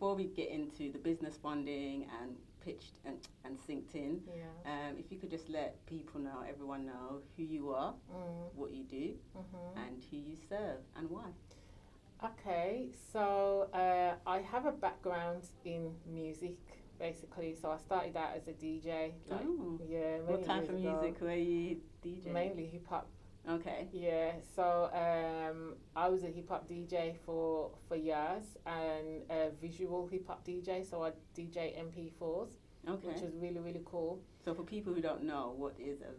before we get into the business funding and pitched and synced in, if you could just let people know, everyone know who you are, what you do, and who you serve and why. Okay, so I have a background in music, basically. So I started out as a DJ. What type of music were you DJing? Mainly hip hop. Okay. Yeah, so I was a hip hop DJ for years, and a visual hip hop DJ. So I DJ MP4s, which is really, really cool. So for people who don't know, what is a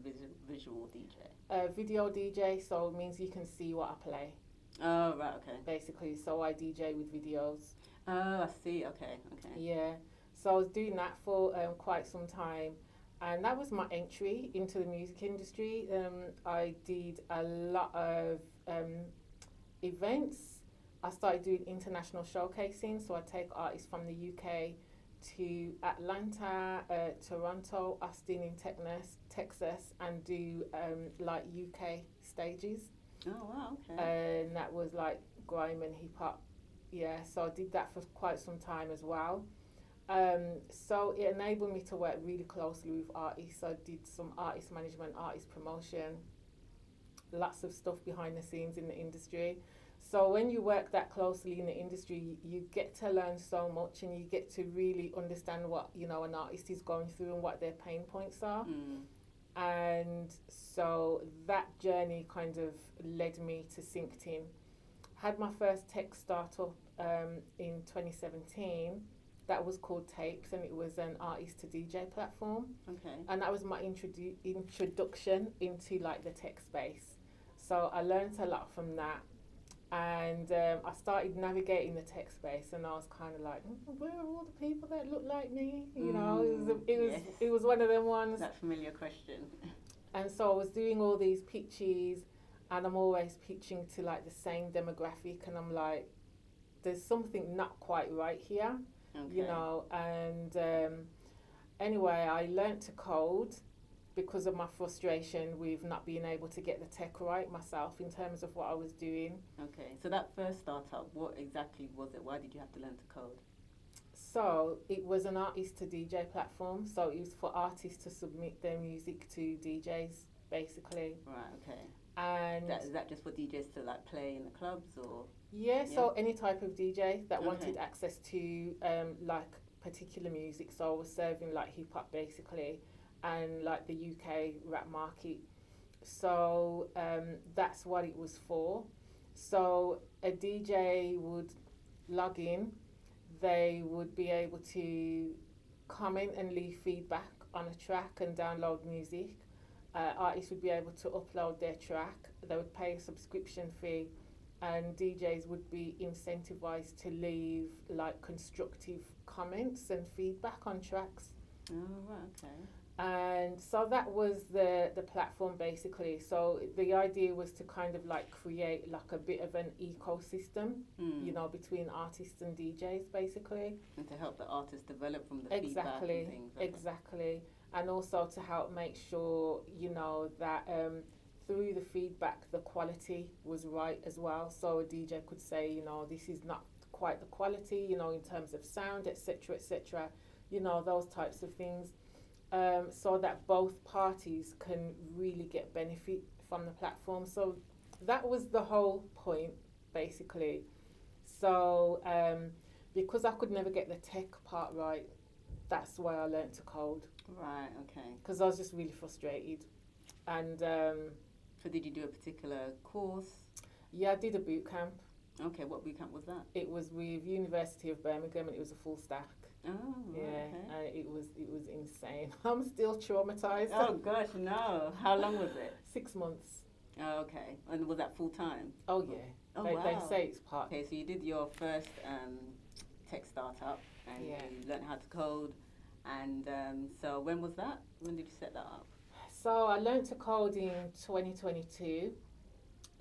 visual DJ? A video DJ, so it means you can see what I play. Oh, right, okay. Basically, so I DJ with videos. Oh, I see, okay. Yeah, so I was doing that for quite some time. And that was my entry into the music industry. I did a lot of events. I started doing international showcasing. So I take artists from the UK to Atlanta, Toronto, Austin in Texas, and do like UK stages. Oh, wow, okay. And that was like grime and hip hop. Yeah, so I did that for quite some time as well. So it enabled me to work really closely with artists. I did some artist management, artist promotion, lots of stuff behind the scenes in the industry. So when you work that closely in the industry, you get to learn so much, and you get to really understand what, you know, an artist is going through and what their pain points are. And so that journey kind of led me to Synced In. Had my first tech startup in 2017. That was called Tapes, and it was an artist to DJ platform. Okay. And that was my introduction into like the tech space. So I learned a lot from that, and I started navigating the tech space, and I was kind of like, where are all the people that look like me? You know, it was one of them ones. That familiar question. And so I was doing all these pitches, and I'm always pitching to like the same demographic, and I'm like, there's something not quite right here. Okay. You know, and anyway, I learnt to code because of my frustration with not being able to get the tech right myself in terms of what I was doing. Okay, so that first startup, what exactly was it? Why did you have to learn to code? So it was an artist to DJ platform, so it was for artists to submit their music to DJs, basically. Right, okay. And is that just for DJs to like play in the clubs, or? Yeah, so any type of DJ that wanted access to like particular music. So I was serving like hip hop basically, and like the UK rap market. So that's what it was for. So a DJ would log in, they would be able to comment and leave feedback on a track and download music. Artists would be able to upload their track. They would pay a subscription fee, and DJs would be incentivized to leave like constructive comments and feedback on tracks. Oh, right, okay. And so that was the platform basically. So the idea was to kind of like create like a bit of an ecosystem, you know, between artists and DJs basically. And to help the artists develop from the feedback and things. Exactly. And also to help make sure, you know, that through the feedback, the quality was right as well. So a DJ could say, you know, this is not quite the quality, you know, in terms of sound, etc., you know, those types of things. So that both parties can really get benefit from the platform. So that was the whole point, basically. So because I could never get the tech part right, that's why I learned to code. Right, okay. Because I was just really frustrated. And so did you do a particular course? Yeah, I did a boot camp. Okay, what boot camp was that? It was with University of Birmingham, and it was a full stack. Oh, yeah, okay. It was insane. I'm still traumatized. Oh gosh, no. How long was it? 6 months. Oh, okay. And was that full time? Oh yeah. Oh, wow. They say it's part. Okay, so you did your first tech startup, and you learned how to code. And so when was that? When did you set that up? So I learned to code in 2022.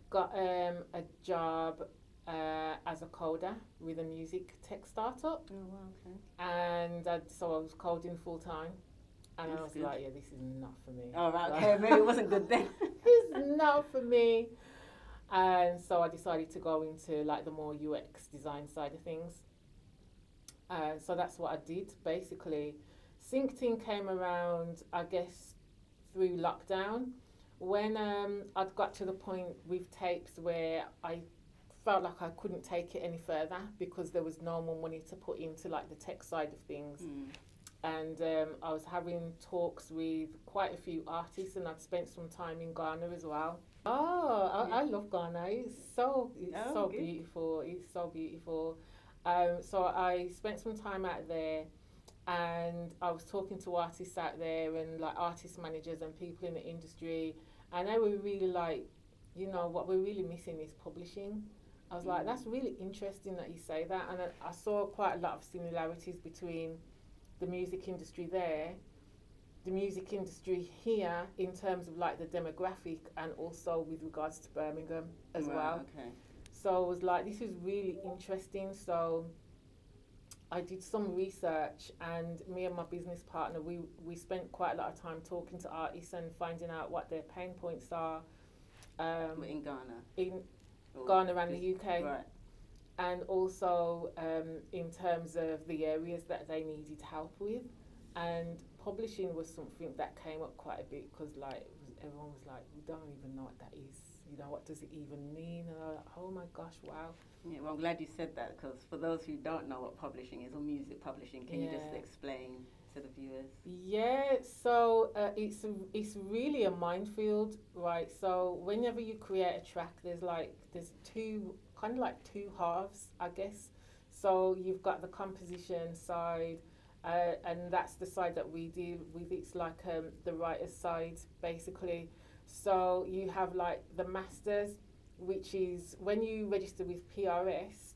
Got a job as a coder with a music tech startup. Oh, wow, okay. And so I was coding full time. And I was like, yeah, this is not for me. Oh, right, okay. Maybe it wasn't good then. It's not for me. And so I decided to go into like the more UX design side of things. So that's what I did basically. SyncTin came around, I guess, through lockdown when I'd got to the point with tapes where I felt like I couldn't take it any further because there was no more money to put into like the tech side of things. And I was having talks with quite a few artists, and I'd spent some time in Ghana as well. Oh, I love Ghana. It's so beautiful. It's so beautiful. So I spent some time out there, and I was talking to artists out there and like artist managers and people in the industry, and they were really like, you know, what we're really missing is publishing. I was like, that's really interesting that you say that, and I saw quite a lot of similarities between the music industry there, the music industry here in terms of like the demographic, and also with regards to Birmingham as well. Okay. So I was like, this is really interesting. So I did some research, and me and my business partner, we spent quite a lot of time talking to artists and finding out what their pain points are. In Ghana? In Ghana and the UK. Right. And also in terms of the areas that they needed help with. And publishing was something that came up quite a bit because like everyone was like, we don't even know what that is. You know, what does it even mean? And I was like, oh my gosh, wow. Yeah, well, I'm glad you said that, because for those who don't know what publishing is, or music publishing, can you just explain to the viewers? Yeah, so it's really a minefield, right? So whenever you create a track, there's two halves, I guess. So you've got the composition side, and that's the side that we deal with. It's like the writer's side, basically. So you have like the masters, which is when you register with PRS,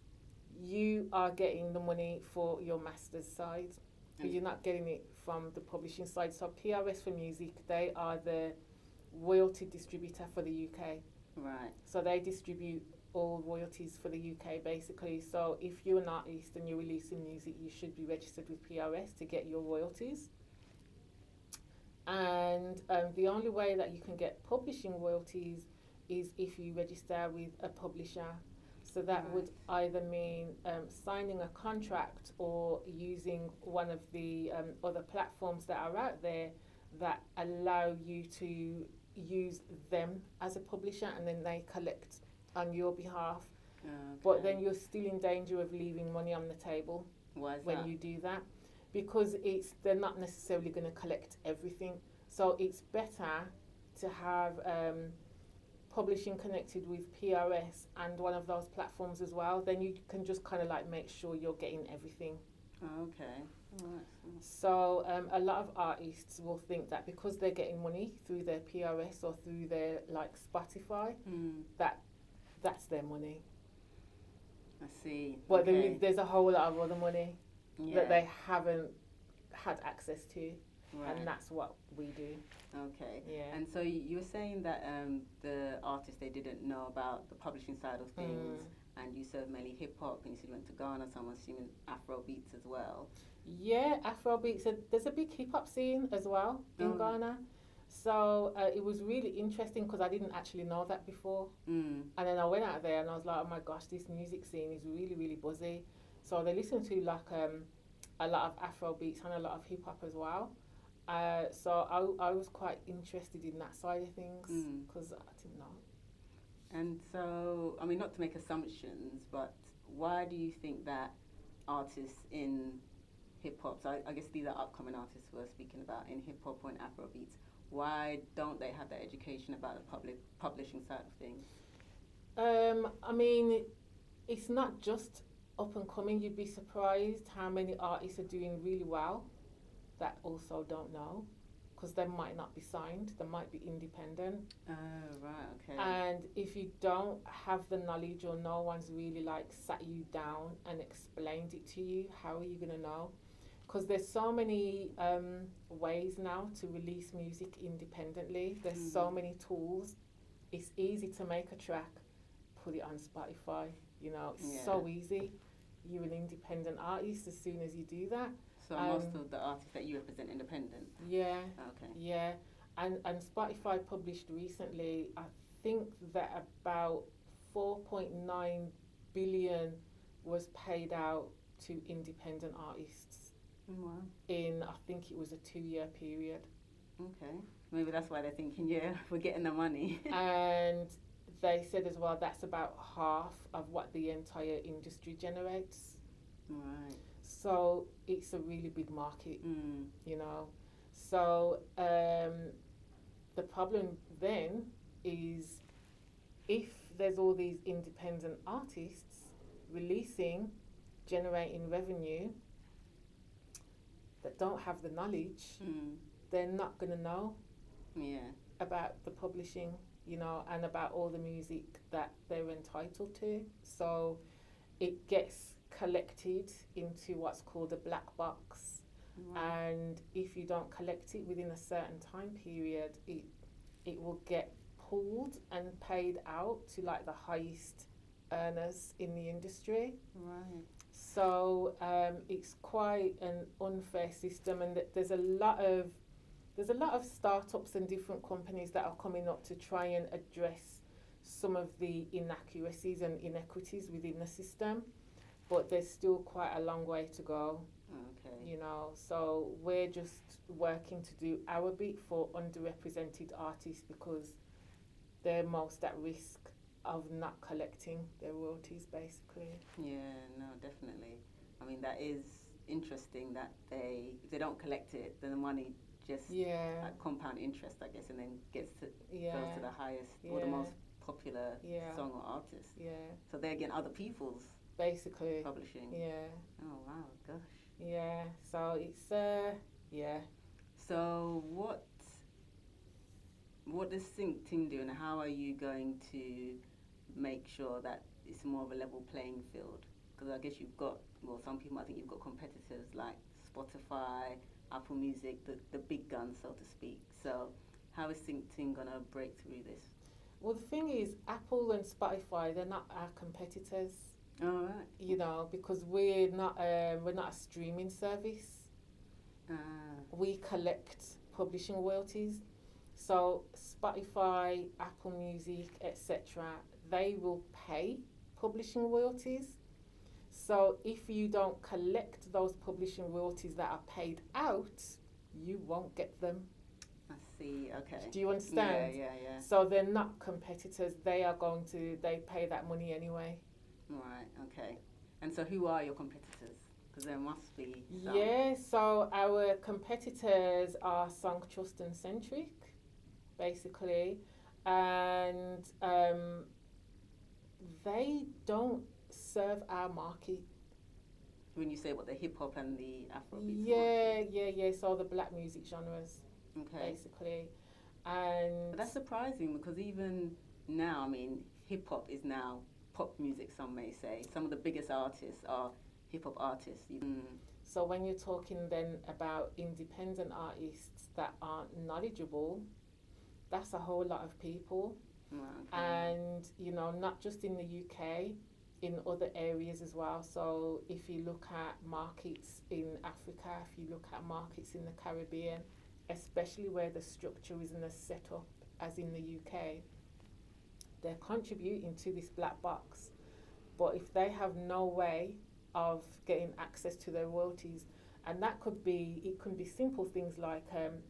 you are getting the money for your master's side, but you're not getting it from the publishing side. So PRS for music, they are the royalty distributor for the UK. Right. So they distribute all royalties for the UK, basically. So if you're an artist and you're releasing music, you should be registered with PRS to get your royalties. And the only way that you can get publishing royalties is if you register with a publisher. So that would either mean signing a contract or using one of the other platforms that are out there that allow you to use them as a publisher, and then they collect on your behalf. But then you're still in danger of leaving money on the table when you do that, because they're not necessarily going to collect everything. So it's better to have publishing connected with PRS and one of those platforms as well. Then you can just kind of like make sure you're getting everything. Okay. Right. So a lot of artists will think that because they're getting money through their PRS or through their like Spotify, that's their money. I see. But there's a whole lot of other money that they haven't had access to. Right. And that's what we do. Okay. Yeah. And so you were saying that the artists, they didn't know about the publishing side of things, and you serve mainly hip hop, and you said you went to Ghana, so I'm assuming Afrobeats as well. Yeah, Afrobeats. So there's a big hip hop scene as well in Ghana. So it was really interesting because I didn't actually know that before. And then I went out there and I was like, oh my gosh, this music scene is really, really buzzy. So they listen to like a lot of Afrobeats and a lot of hip hop as well. So I was quite interested in that side of things because I didn't know. And so, I mean, not to make assumptions, but why do you think that artists in hip-hop, so I guess these are upcoming artists we're speaking about, in hip-hop and Afrobeats, why don't they have that education about the publishing side of things? I mean, it's not just up and coming. You'd be surprised how many artists are doing really well that also don't know, because they might not be signed, they might be independent. Oh, right, okay. And if you don't have the knowledge, or no one's really like sat you down and explained it to you, how are you going to know? Because there's so many ways now to release music independently. There's so many tools. It's easy to make a track, put it on Spotify, you know, it's so easy. You're an independent artist as soon as you do that. So most of the artists that you represent independent? Yeah. Okay. Yeah. And Spotify published recently, I think that about 4.9 billion was paid out to independent artists Wow. in, I think it was a 2-year period. Okay. Maybe that's why they're thinking, yeah, we're getting the money. And they said as well that's about half of what the entire industry generates. Right. So it's a really big market, Mm. you know. So the problem then is if there's all these independent artists releasing, generating revenue that don't have the knowledge, they're not going to know about the publishing, you know, and about all the music that they're entitled to. So it gets collected into what's called a black box. Right. And if you don't collect it within a certain time period, it will get pulled and paid out to like the highest earners in the industry. Right. So it's quite an unfair system, and there's a lot of startups and different companies that are coming up to try and address some of the inaccuracies and inequities within the system, but there's still quite a long way to go. Okay. You know, so we're just working to do our bit for underrepresented artists because they're most at risk of not collecting their royalties, basically. Yeah, no, definitely. I mean, that is interesting that if they don't collect it, then the money just compound interest, I guess, and then goes to the highest or the most popular song or artist. Yeah. So they're getting other people's basically publishing. Yeah. Oh wow, gosh. Yeah. So it's So what does Sync Team do, and how are you going to make sure that it's more of a level playing field? Because I guess you've got, well, some people, I think you've got competitors like Spotify, Apple Music, the big guns, so to speak. So how is Sync Team going to break through this? Well, the thing is, Apple and Spotify, they're not our competitors. All right. You know, because we're not a streaming service. We collect publishing royalties. So Spotify, Apple Music, etc., they will pay publishing royalties. So if you don't collect those publishing royalties that are paid out, you won't get them. I see, okay. Do you understand? Yeah. So they're not competitors. They pay that money anyway. Right, okay. And so who are your competitors? Because there must be some. Yeah, so our competitors are Song Trust and Centric, basically. And they don't serve our market. When you say what, the hip hop and the Afrobeat? Yeah. So the black music genres, basically. And but that's surprising because even now, I mean, hip hop is now pop music, some may say. Some of the biggest artists are hip hop artists. So when you're talking then about independent artists that aren't knowledgeable, that's a whole lot of people. Okay. And, you know, not just in the UK, in other areas as well. So if you look at markets in Africa, if you look at markets in the Caribbean, especially where the structure isn't as set up as in the UK, they're contributing to this black box. But if they have no way of getting access to their royalties, and it could be simple things like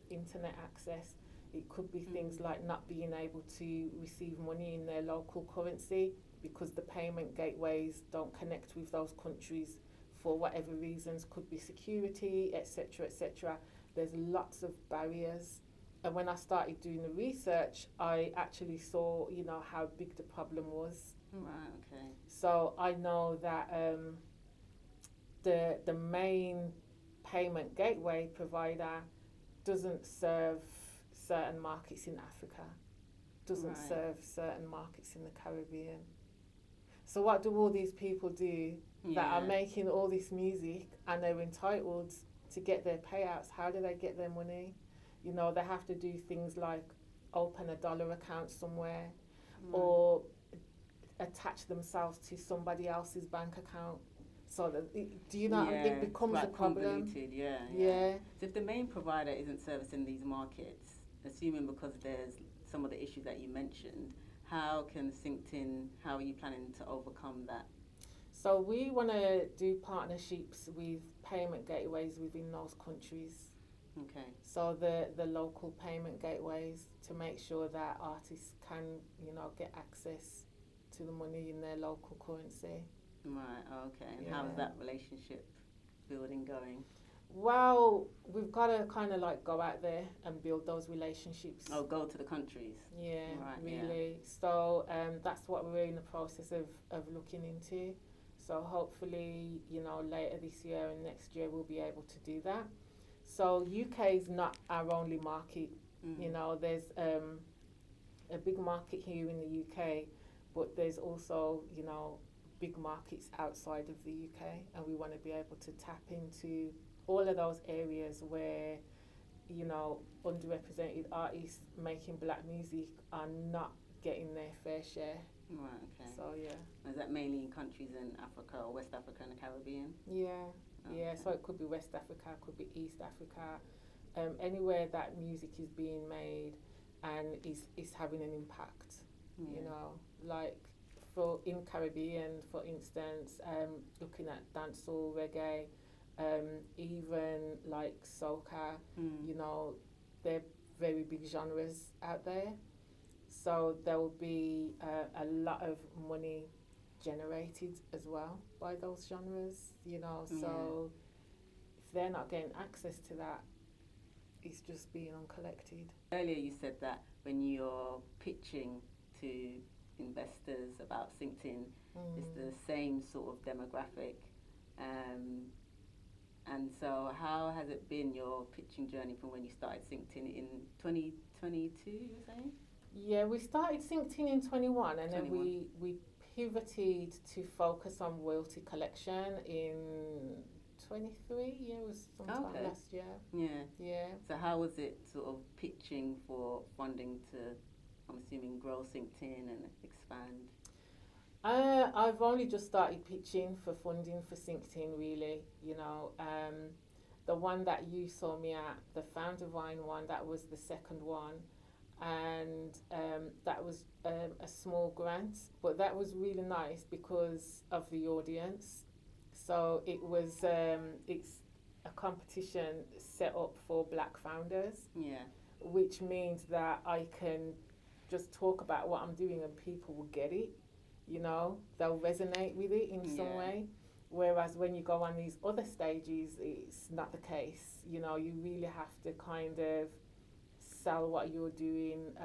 internet access. It could be things like not being able to receive money in their local currency because the payment gateways don't connect with those countries for whatever reasons. Could be security, etc., etc. There's lots of barriers. And when I started doing the research, I actually saw, you know, how big the problem was. Right, okay. So I know that the main payment gateway provider doesn't serve certain markets in Africa, doesn't serve certain markets in the Caribbean. So what do all these people do that are making all this music and they're entitled to get their payouts? How do they get their money? You know, they have to do things like open a dollar account somewhere or attach themselves to somebody else's bank account. So that it becomes like a problem. Convoluted, yeah. So if the main provider isn't servicing these markets, assuming because there's some of the issues that you mentioned, how are you planning to overcome that? So we want to do partnerships with payment gateways within those countries. Okay. So the local payment gateways, to make sure that artists can, get access to the money in their local currency. Right. Okay. And Yeah. how is that relationship building going? Well, we've got to kind of like go out there and build those relationships. Oh, go to the countries. Yeah, Right, really. Yeah. So that's what we're in the process of looking into. So hopefully, later this year and next year we'll be able to do that. So UK is not our only market. There's a big market here in the UK, but there's also, big markets outside of the UK, and we want to be able to tap into all of those areas where, underrepresented artists making black music are not getting their fair share. Right, okay. So, yeah. Is that mainly in countries in Africa or West Africa and the Caribbean? Yeah, yeah. So it could be West Africa, it could be East Africa, anywhere that music is being made and is having an impact, like in Caribbean, for instance, looking at dancehall, reggae, even like soca, they're very big genres out there. So there will be a lot of money generated as well by those genres, so if they're not getting access to that, it's just being uncollected. Earlier you said that when you're pitching to investors about SyncTin, it's the same sort of demographic. And so how has it been, your pitching journey from when you started SyncTin in 2022, you were saying? Yeah, we started SyncTin in 21 and 21. Then we pivoted to focus on royalty collection in 23. Yeah, it was sometime last year. Yeah. So how was it sort of pitching for funding to, I'm assuming, grow SyncTin and expand? I've only just started pitching for funding for SyncTin, really. The one that you saw me at, the Fundraising one, that was the second one. And that was a small grant, but that was really nice because of the audience. So it was it's a competition set up for black founders, which means that I can just talk about what I'm doing and people will get it, they'll resonate with it in some way. Whereas when you go on these other stages, it's not the case. You really have to kind of sell what you're doing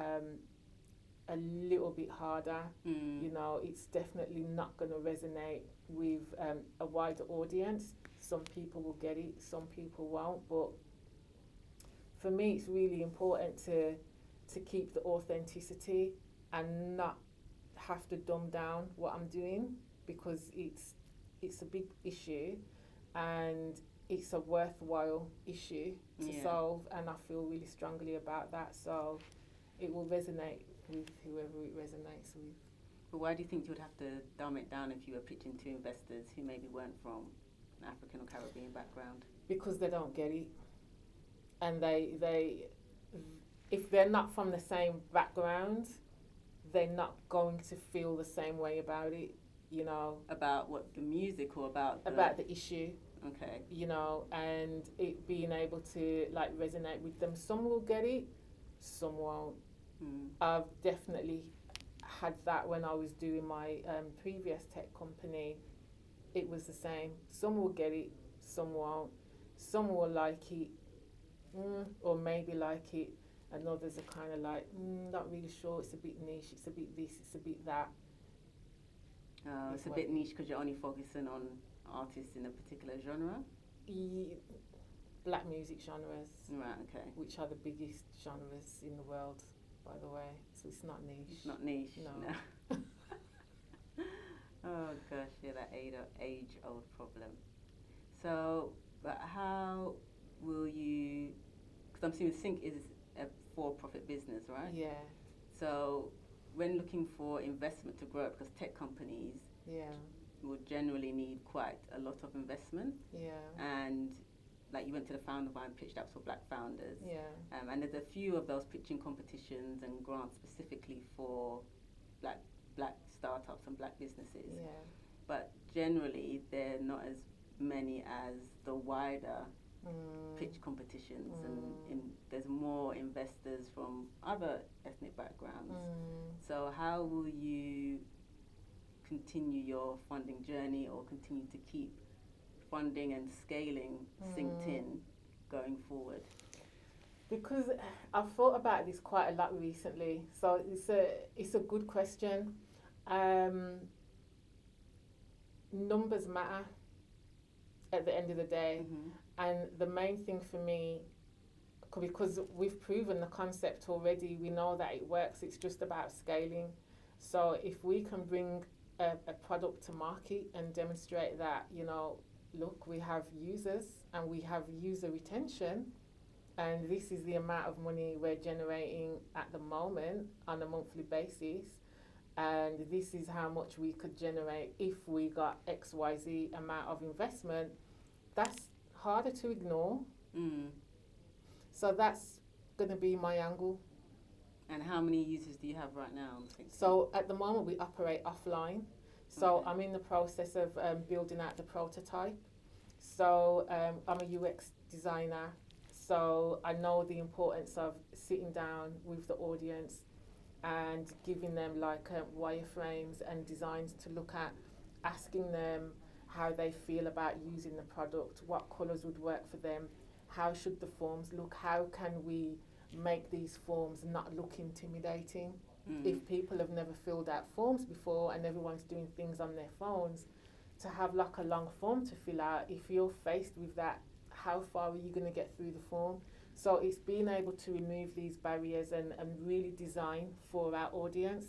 a little bit harder. It's definitely not going to resonate with a wider audience. Some people will get it, some people won't. But for me, it's really important to keep the authenticity and not have to dumb down what I'm doing, because it's a big issue and it's a worthwhile issue to solve, and I feel really strongly about that. So it will resonate with whoever it resonates with. But why do you think you would have to dumb it down if you were pitching to investors who maybe weren't from an African or Caribbean background? Because they don't get it, and they if they're not from the same background, they're not going to feel the same way about it. About what, the music, or about the issue? Okay. And it being able to like resonate with them. Some will get it, some won't. I've definitely had that when I was doing my previous tech company. It was the same. Some will get it, some won't. Some will like it, or maybe like it, and others are kind of like, not really sure, it's a bit niche, it's a bit this, it's a bit that. It's a bit niche because you're only focusing on artists in a particular genre? Black music genres. Right, okay. Which are the biggest genres in the world, by the way. So it's not niche. It's not niche? No. Oh gosh, yeah, that age-old problem. So, but how will you, because I'm assuming Sync is a for-profit business, right? Yeah. So, when looking for investment to grow, because tech companies will generally need quite a lot of investment. Yeah. And like you went to the Founder Vine pitch, that was for black founders. Yeah. And there's a few of those pitching competitions and grants specifically for black startups and black businesses. Yeah. But generally they're not as many as the wider pitch competitions, and there's more investors from other ethnic backgrounds. So how will you continue your funding journey, or continue to keep funding and scaling Synced In going forward? Because I've thought about this quite a lot recently, so it's a good question. Numbers matter at the end of the day, and the main thing for me, because we've proven the concept already, we know that it works, it's just about scaling. So if we can bring a product to market and demonstrate that, you know, look, we have users and we have user retention, and this is the amount of money we're generating at the moment on a monthly basis, and this is how much we could generate if we got XYZ amount of investment, that's harder to ignore. So that's going to be my angle. And how many users do you have right now? So at the moment we operate offline. So I'm in the process of building out the prototype. So I'm a UX designer. So I know the importance of sitting down with the audience and giving them like wireframes and designs to look at, asking them how they feel about using the product, what colours would work for them, how should the forms look, how can we make these forms not look intimidating. If people have never filled out forms before and everyone's doing things on their phones, to have like a long form to fill out, if you're faced with that, how far are you going to get through the form? So it's being able to remove these barriers and really design for our audience.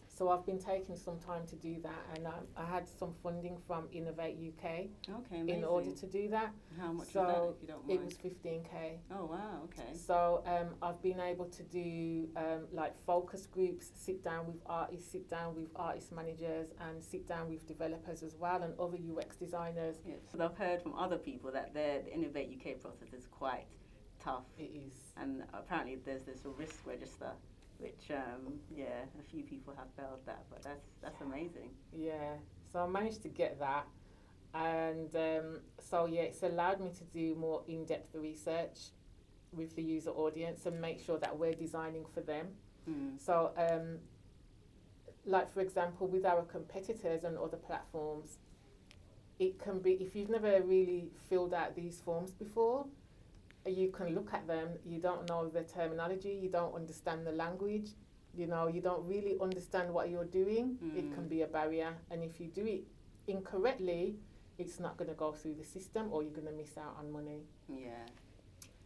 So I've been taking some time to do that, and I had some funding from Innovate UK in order to do that. How much was that, if you don't mind? It was 15k. Oh wow, okay. So I've been able to do like focus groups, sit down with artist managers, and sit down with developers as well, and other UX designers. Yes. So I've heard from other people that the Innovate UK process is quite tough. It is. And apparently there's this risk register, which a few people have failed that, but that's amazing. Yeah, so I managed to get that, and it's allowed me to do more in-depth research with the user audience and make sure that we're designing for them. So like for example, with our competitors and other platforms, it can be, if you've never really filled out these forms before, you can look at them, you don't know the terminology, you don't understand the language, you know, you don't really understand what you're doing. It can be a barrier, and if you do it incorrectly, it's not going to go through the system, or you're going to miss out on money. Yeah.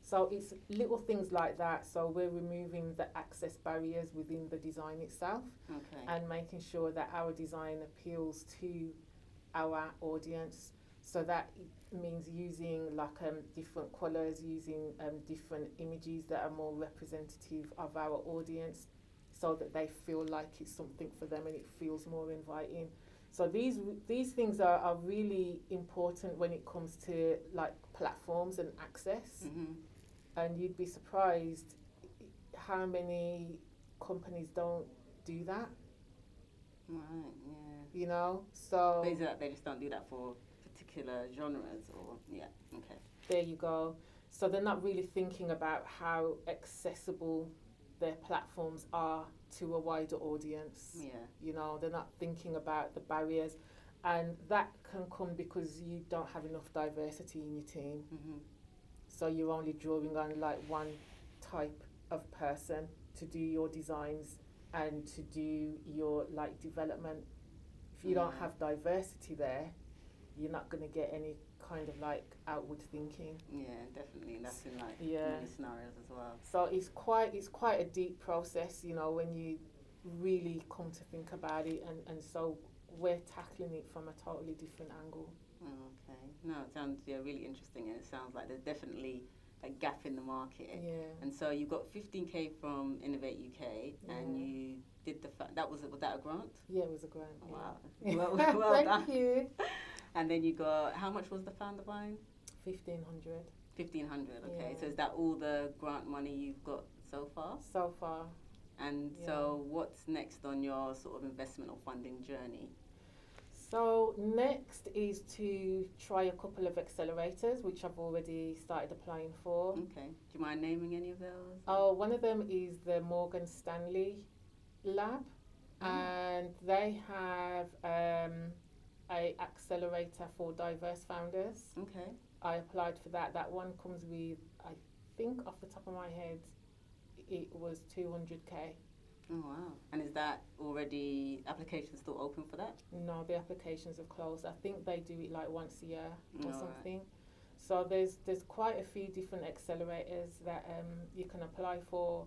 So it's little things like that. So we're removing the access barriers within the design itself, and making sure that our design appeals to our audience. So that means using like different colours, using different images that are more representative of our audience, so that they feel like it's something for them and it feels more inviting. So these things are really important when it comes to like platforms and access. And you'd be surprised how many companies don't do that. Right, yeah. You know, so they just don't do that for particular genres, or there you go. So they're not really thinking about how accessible their platforms are to a wider audience. You know, they're not thinking about the barriers, and that can come because you don't have enough diversity in your team. So you're only drawing on like one type of person to do your designs and to do your like development. If you don't have diversity there, you're not going to get any kind of like outward thinking. Yeah, definitely. And that's in like many scenarios as well. So it's quite a deep process, you know, when you really come to think about it, and so we're tackling it from a totally different angle. Okay. No, it sounds really interesting, and it sounds like there's definitely a gap in the market. And so you got 15k from Innovate UK, and you did was that a grant? Yeah, it was a grant. Oh, wow. Well done. Thank you. And then you got, how much was the founder buying? 1,500. 1,500. Okay. So is that all the grant money you've got so far? So far. And so what's next on your sort of investment or funding journey? So next is to try a couple of accelerators, which I've already started applying for. Okay. Do you mind naming any of those? Oh, one of them is the Morgan Stanley Lab, and they have a accelerator for diverse founders. Okay. I applied for that. That one comes with, I think off the top of my head, it was 200k. Oh wow! And is that already applications still open for that? No, the applications have closed. I think they do it like once a year or something. Right. So there's quite a few different accelerators that you can apply for,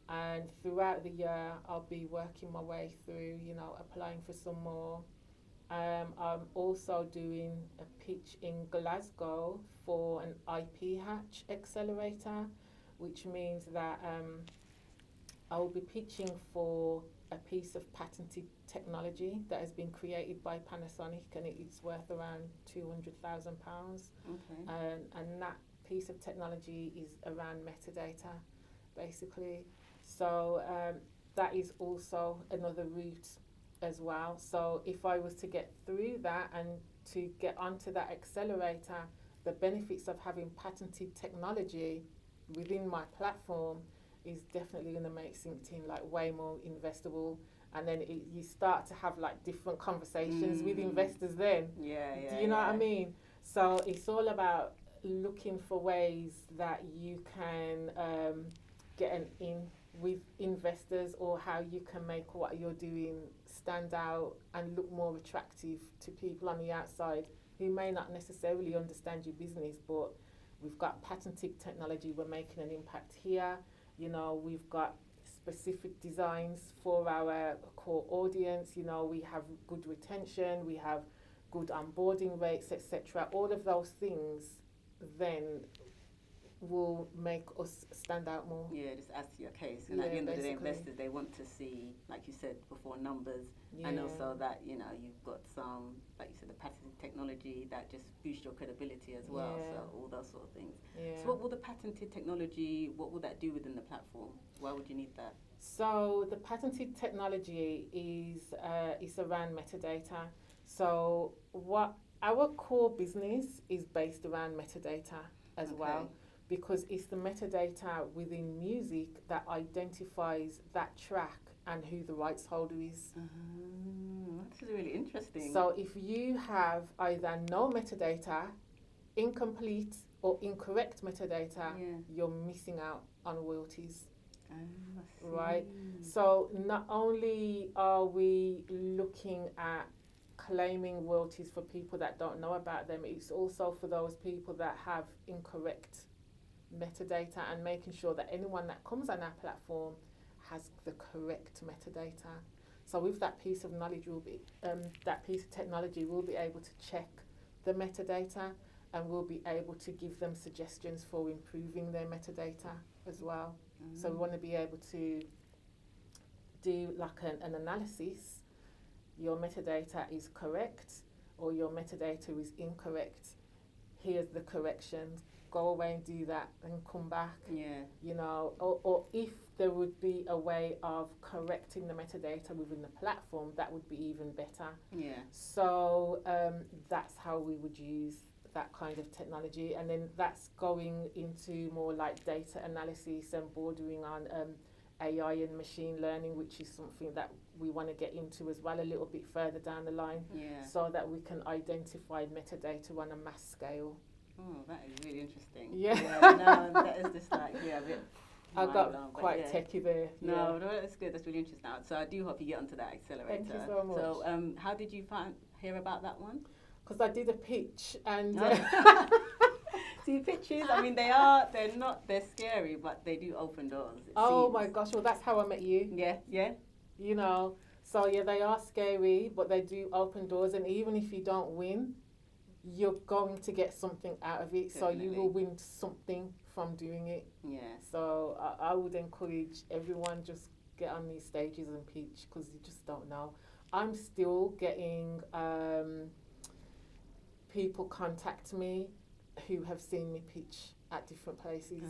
and throughout the year I'll be working my way through, applying for some more. I'm also doing a pitch in Glasgow for an IP Hatch accelerator, which means that I will be pitching for a piece of patented technology that has been created by Panasonic, and it's worth around £200,000. Okay. And that piece of technology is around metadata, basically. So that is also another route as well. So if I was to get through that and to get onto that accelerator, the benefits of having patented technology within my platform is definitely going to make SyncTin like way more investable. And then you start to have like different conversations with investors then. Yeah. Do you know what I mean? So it's all about looking for ways that you can get an in with investors, or how you can make what you're doing stand out and look more attractive to people on the outside who may not necessarily understand your business. But we've got patented technology, we're making an impact here. We've got specific designs for our core audience. We have good retention, we have good onboarding rates, etc. All of those things then will make us stand out more. Yeah, just add to your case. And at the end of the day, investors, they want to see, like you said before, numbers, and also that, you've got some, like you said, the patented technology that just boosts your credibility as well. So all those sort of things. Yeah. So what will the patented technology, what will that do within the platform? Why would you need that? So the patented technology is around metadata. So what our core business is based around metadata as well, because it's the metadata within music that identifies that track and who the rights holder is. That's really interesting. So if you have either no metadata, incomplete or incorrect metadata, you're missing out on royalties. Right? So not only are we looking at claiming royalties for people that don't know about them, it's also for those people that have incorrect metadata, and making sure that anyone that comes on our platform has the correct metadata. So with that piece of knowledge, that piece of technology, we'll be able to check the metadata, and we'll be able to give them suggestions for improving their metadata as well. So we want to be able to do like an analysis. Your metadata is correct, or your metadata is incorrect. Here's the corrections. Go away and do that and come back. Or if there would be a way of correcting the metadata within the platform, that would be even better. So that's how we would use that kind of technology, and then that's going into more like data analysis and bordering on AI and machine learning, which is something that we want to get into as well a little bit further down the line, so that we can identify metadata on a mass scale. Oh, that is really interesting. That is just like, a bit. I got quite techy there. No, that's good. That's really interesting. So I do hope you get onto that accelerator. Thank you so much. So how did you hear about that one? Because I did a pitch and. See, pitches, I mean, they're scary, but they do open doors. My gosh, well, that's how I met you. Yeah. So they are scary, but they do open doors, and even if you don't win, you're going to get something out of it. Definitely. So you will win something from doing it. Yeah. So I would encourage everyone, just get on these stages and pitch, because you just don't know. I'm still getting people contact me who have seen me pitch at different places.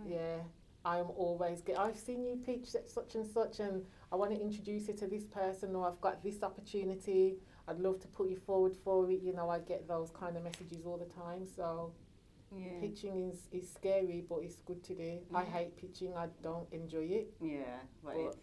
Yeah, I'm always I've seen you pitch at such and such, and I want to introduce you to this person, or I've got this opportunity. I'd love to put you forward for it. I get those kind of messages all the time. So pitching is scary, but it's good to do. I hate pitching. I don't enjoy it. Yeah, but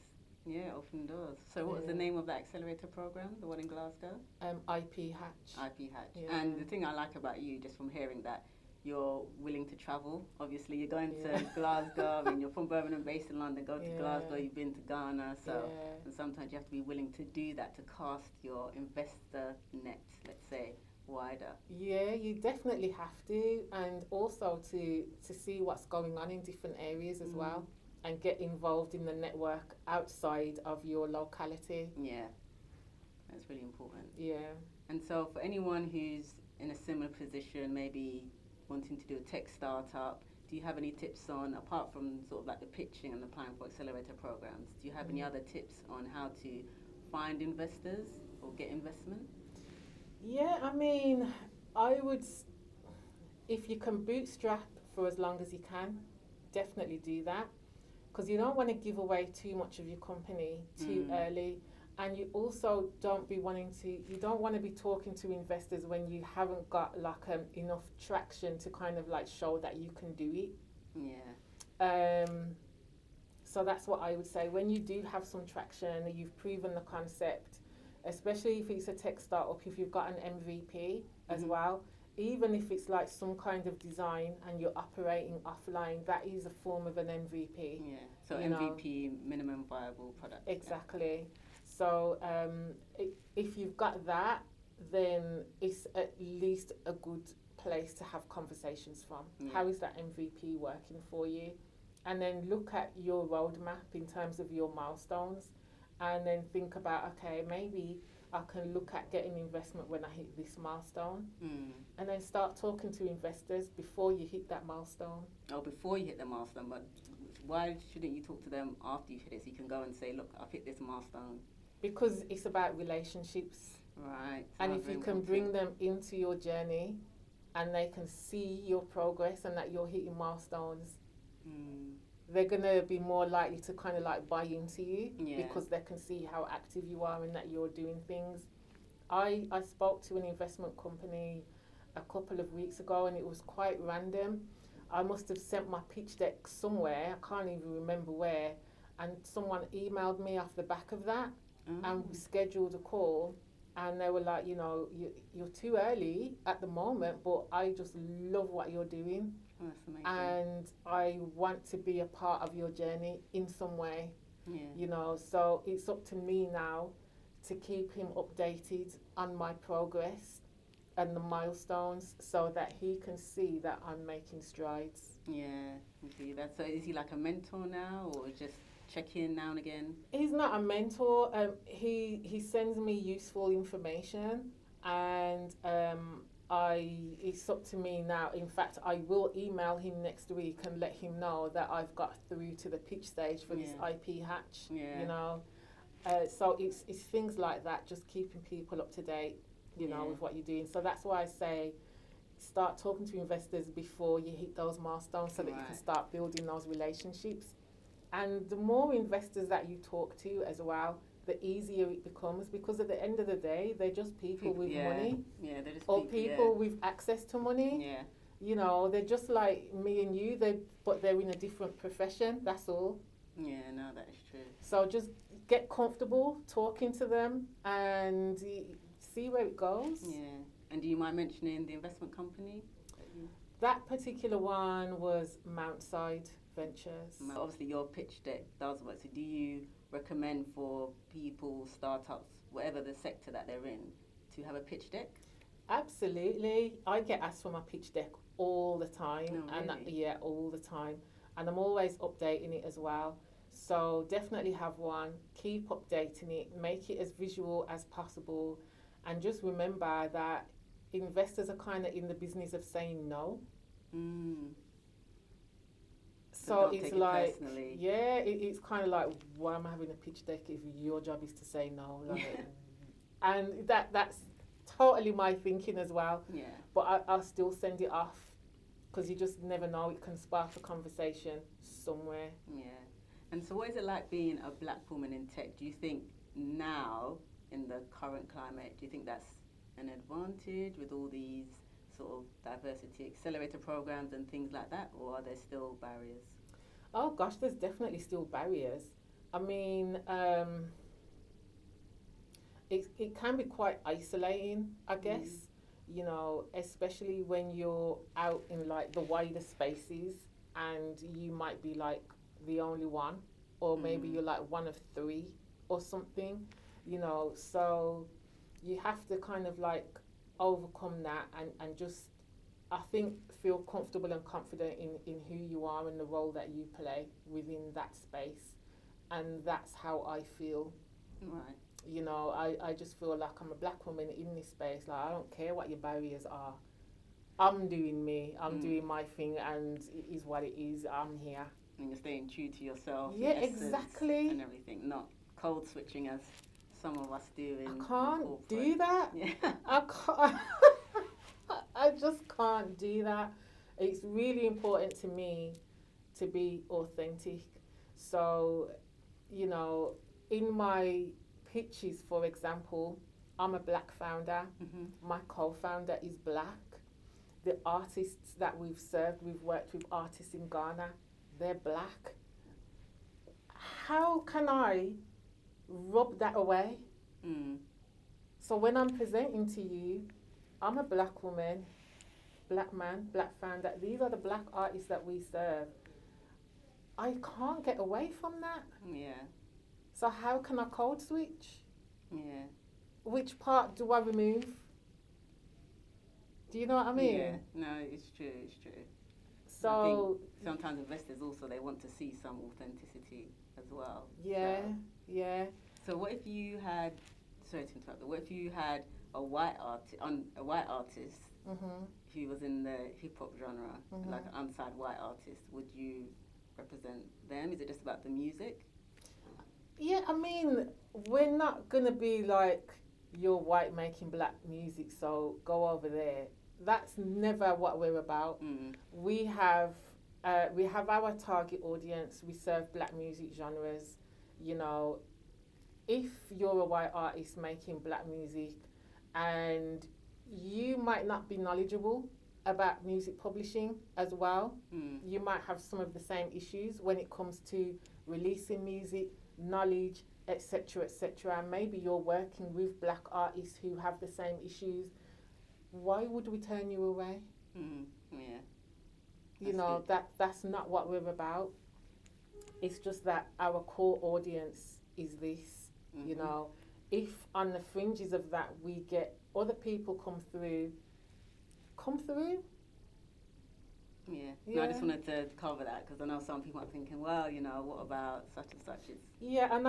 it often does. So what was the name of that accelerator program, the one in Glasgow? IP Hatch. IP Hatch. Yeah. And the thing I like about you, just from hearing that, you're willing to travel. Obviously, you're going to Glasgow. I mean, you're from Birmingham, based in London. Go to Glasgow. You've been to Ghana. So, and sometimes you have to be willing to do that to cast your investor net, let's say, wider. Yeah, you definitely have to, and also to see what's going on in different areas as well, and get involved in the network outside of your locality. Yeah, that's really important. Yeah. And so, for anyone who's in a similar position, maybe wanting to do a tech startup, do you have any tips on, apart from sort of like the pitching and applying for accelerator programs, do you have any other tips on how to find investors or get investment? Yeah, I mean, I would, if you can bootstrap for as long as you can, definitely do that, because you don't want to give away too much of your company too early. And you also don't want to be talking to investors when you haven't got like enough traction to kind of like show that you can do it. Yeah. So that's what I would say. When you do have some traction, you've proven the concept, especially if it's a tech startup, if you've got an MVP as well, even if it's like some kind of design and you're operating offline, that is a form of an MVP. Yeah. So MVP, minimum viable product. Exactly. So if you've got that, then it's at least a good place to have conversations from. Yeah. How is that MVP working for you? And then look at your roadmap in terms of your milestones, and then think about, okay, maybe I can look at getting investment when I hit this milestone. And then start talking to investors before you hit that milestone. Oh, before you hit the milestone, but why shouldn't you talk to them after you hit it? So you can go and say, look, I've hit this milestone. Because it's about relationships. Right. And if you can bring them into your journey and they can see your progress and that you're hitting milestones, they're going to be more likely to kind of like buy into you because they can see how active you are and that you're doing things. I spoke to an investment company a couple of weeks ago, and it was quite random. I must have sent my pitch deck somewhere, I can't even remember where, and someone emailed me off the back of that. And we scheduled a call, and they were like, you're too early at the moment, but I just love what you're doing. Oh, that's amazing. And I want to be a part of your journey in some way. Yeah. So it's up to me now to keep him updated on my progress and the milestones so that he can see that I'm making strides. Yeah, you see that. So is he like a mentor now, or just check in now and again? He's not a mentor. He sends me useful information, and it's up to me now. In fact, I will email him next week and let him know that I've got through to the pitch stage for this IP Hatch. Yeah. So it's things like that, just keeping people up to date, with what you're doing. So that's why I say start talking to investors before you hit those milestones, so that you can start building those relationships. And the more investors that you talk to as well, the easier it becomes, because at the end of the day, they're just people with money. Yeah, they're just people with access to money. Yeah. They're just like me and you, but they're in a different profession, that's all. Yeah, no, that is true. So just get comfortable talking to them and see where it goes. Yeah. And do you mind mentioning the investment company? That particular one was Mountside Ventures. Obviously, your pitch deck does work. So do you recommend for people, startups, whatever the sector that they're in, to have a pitch deck? Absolutely. I get asked for my pitch deck all the time. Oh, really? And all the time. And I'm always updating it as well. So definitely have one. Keep updating it. Make it as visual as possible. And just remember that investors are kind of in the business of saying no. So it's like, it's kind of like, why am I having a pitch deck if your job is to say no? And that's totally my thinking as well. Yeah. But I'll still send it off, because you just never know, it can spark a conversation somewhere. Yeah. And so what is it like being a black woman in tech? Do you think now in the current climate? Do you think that's an advantage with all these sort of diversity accelerator programs and things like that, or are there still barriers? Oh gosh, there's definitely still barriers. I mean, it can be quite isolating, I guess, you know, especially when you're out in like the wider spaces and you might be like the only one, or maybe you're like one of three or something, you know, so you have to kind of like overcome that and just, I think, feel comfortable and confident in who you are and the role that you play within that space. And that's how I feel. Right. You know, I just feel like I'm a black woman in this space. Like, I don't care what your barriers are. I'm doing me. I'm doing my thing, and it is what it is. I'm here. And you're staying true to yourself. Yeah, exactly. And everything. Not code switching as some of us do in I can't corporate. do that. Yeah. I can't. I just can't do that. It's really important to me to be authentic. So, you know, in my pitches, for example, I'm a black founder. My co-founder is black. The artists that we've served, we've worked with artists in Ghana, they're black. How can I rub that away? So when I'm presenting to you, I'm a black woman, black man, black founder. These are the black artists that we serve. I can't get away from that. Yeah. So how can I code switch? Yeah. Which part do I remove? Do you know what I mean? Yeah. No, it's true. It's true. So I think sometimes investors also, they want to see some authenticity as well. Yeah, yeah. So what if you had, sorry to interrupt, but what if you had a white artist who was in the hip hop genre, like an unsigned white artist? Would you represent them? Is it just about the music? Yeah, I mean, we're not gonna be like, you're white making black music, so go over there. That's never what we're about. We have our target audience. We serve black music genres. You know, if you're a white artist making black music, and you might not be knowledgeable about music publishing as well, you might have some of the same issues when it comes to releasing music, knowledge, etc., etc. And maybe you're working with black artists who have the same issues. Why would we turn you away? Yeah. You know, that's not what we're about. It's just that our core audience is this. You know, if on the fringes of that we get other people come through. Yeah. No, I just wanted to cover that because I know some people are thinking, well, you know, what about such and such? Yeah, and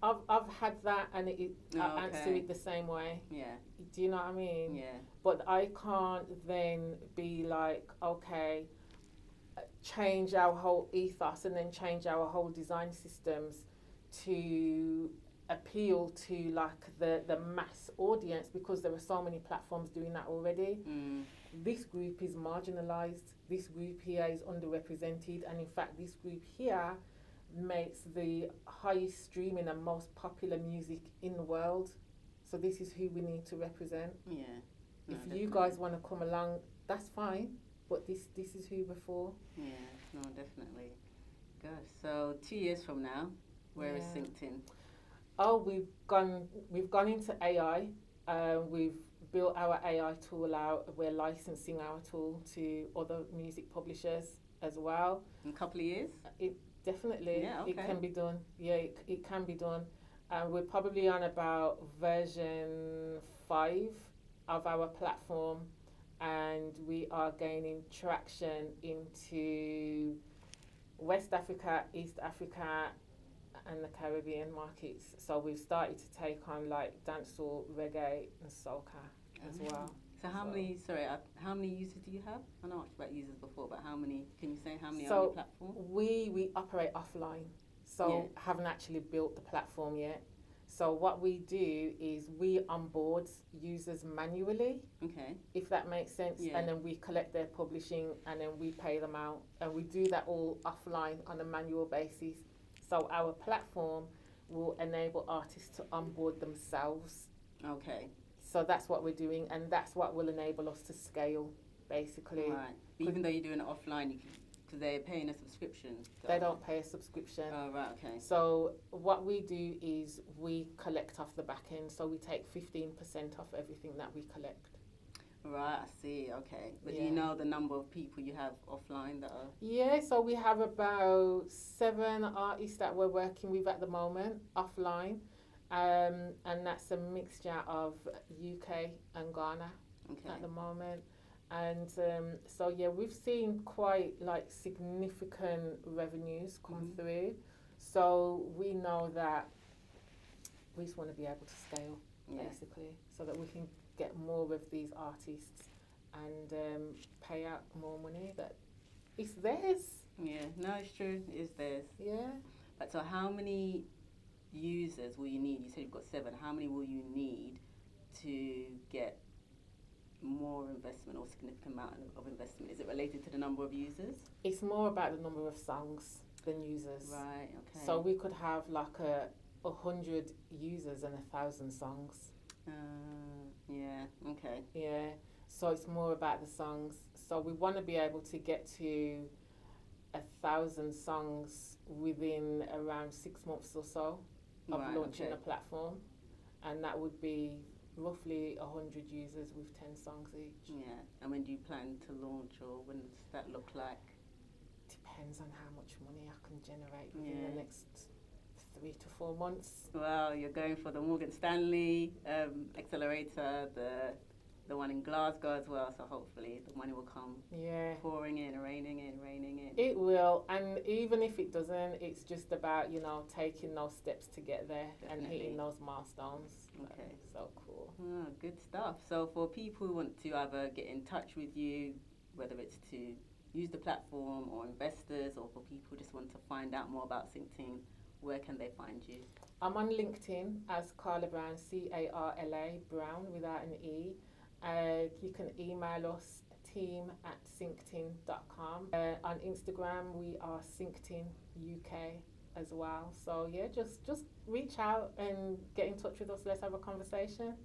I've had that, and I answer it the same way. Yeah. Do you know what I mean? Yeah. But I can't then be like, okay, change our whole ethos and then change our whole design systems to appeal to like the mass audience, because there are so many platforms doing that already. This group is marginalized. This group here is underrepresented, and in fact this group here makes the highest streaming and most popular music in the world. So this is who we need to represent. Yeah. No, if definitely. you guys want to come along, that's fine, but this is who we're for. Yeah, no, definitely. Gosh, so 2 years from now, where is Synced? Oh, we've gone into AI. We've built our AI tool out. We're licensing our tool to other music publishers as well. In a couple of years? It definitely, yeah, okay. It can be done. Yeah, it can be done. We're probably on about version 5 of our platform, and we are gaining traction into West Africa, East Africa, and the Caribbean markets. So we've started to take on like dancehall, reggae, and soca as well. So how many users do you have? I know much about users before, but how many? Can you say how many are on your platform? We operate offline, so haven't actually built the platform yet. So what we do is we onboard users manually, if that makes sense, and then we collect their publishing and then we pay them out, and we do that all offline on a manual basis. So our platform, will enable artists to onboard themselves. Okay. So that's what we're doing, and that's what will enable us to scale, basically. Right. Even though you're doing it offline, because they're paying a subscription. They don't pay a subscription. Oh, right, okay. So what we do is we collect off the back end. So we take 15% off everything that we collect. Right, I see, okay. But do Yeah. you know the number of people you have offline that are... Yeah, so we have about 7 artists that we're working with at the moment, offline. And that's a mixture of UK and Ghana at the moment. And so, yeah, we've seen quite like significant revenues come through. So we know that we just want to be able to scale, basically, so that we can get more of these artists and pay out more money that it's theirs. Yeah, no, it's true, it's theirs. Yeah. But so how many users will you need? You said you've got 7. How many will you need to get more investment or significant amount of investment? Is it related to the number of users? It's more about the number of songs than users. Right, okay. So we could have like 100 users and 1,000 songs. Yeah, okay. Yeah, so it's more about the songs. So we want to be able to get to 1,000 songs within around 6 months or so of launching the platform, and that would be roughly 100 users with 10 songs each. Yeah, and when do you plan to launch, or when does that look like? Depends on how much money I can generate within the next 3 to 4 months. Well, you're going for the Morgan Stanley accelerator, the one in Glasgow as well, so hopefully the money will come pouring in, raining in. It will, and even if it doesn't, it's just about, you know, taking those steps to get there and hitting those milestones. Okay. So cool. Oh, good stuff. So for people who want to either get in touch with you, whether it's to use the platform or investors, or for people who just want to find out more about SyncTeam, where can they find you? I'm on LinkedIn as Carla Brown, Carla Brown without an E. You can email us team@syncteam.com. On Instagram we are SyncTeam UK as well. So yeah, just reach out and get in touch with us. Let's have a conversation.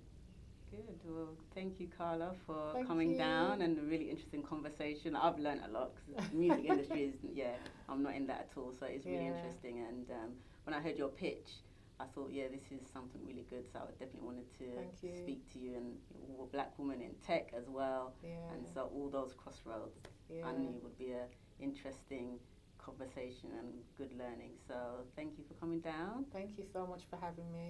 Good. Well, thank you, Carla, for coming down, and a really interesting conversation. I've learned a lot, because the music industry is, I'm not in that at all, so it's really interesting. And when I heard your pitch, I thought, this is something really good, so I definitely wanted to speak to you. And you're a black woman in tech as well, and so all those crossroads, I knew would be an interesting conversation and good learning. So thank you for coming down. Thank you so much for having me.